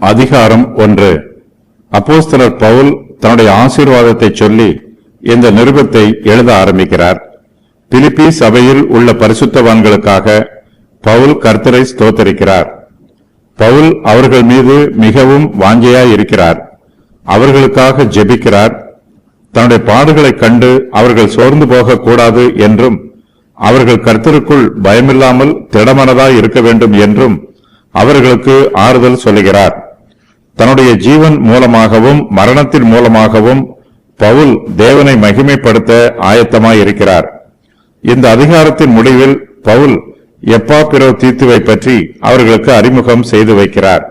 அதிகாரம் 1. அப்போஸ்தலர் பவுல் தன்னுடைய ஆசீர்வாதத்தை சொல்லி இந்த நிருபத்தை எழுத ஆரம்பிக்கிறார். பிலிப்பி சபையில் உள்ள பரிசுத்தவான்களுக்காக பவுல் கர்த்தரை ஸ்தோத்தரிக்கிறார். பவுல் அவர்கள் மீது மிகவும் வாஞ்சையாய் இருக்கிறார். அவர்களுக்காக ஜெபிக்கிறார். தன்னுடைய பாடுகளைக் கண்டு அவர்கள் சோர்ந்து போகக்கூடாது என்றும், அவர்கள் கர்த்தருக்குள் பயமில்லாமல் திடமனதாய் இருக்க வேண்டும் என்றும் அவர்களுக்கு ஆறுதல் சொல்லுகிறார். தன்னுடைய ஜீவன் மூலமாகவும் மரணத்தின் மூலமாகவும் பவுல் தேவனை மகிமைப்படுத்த ஆயத்தமாயிருக்கிறார். இந்த அதிகாரத்தின் முடிவில் பவுல் எப்பாப்பிரோதீத்துவை பற்றி அவர்களுக்கு அறிமுகம் செய்து வைக்கிறார்.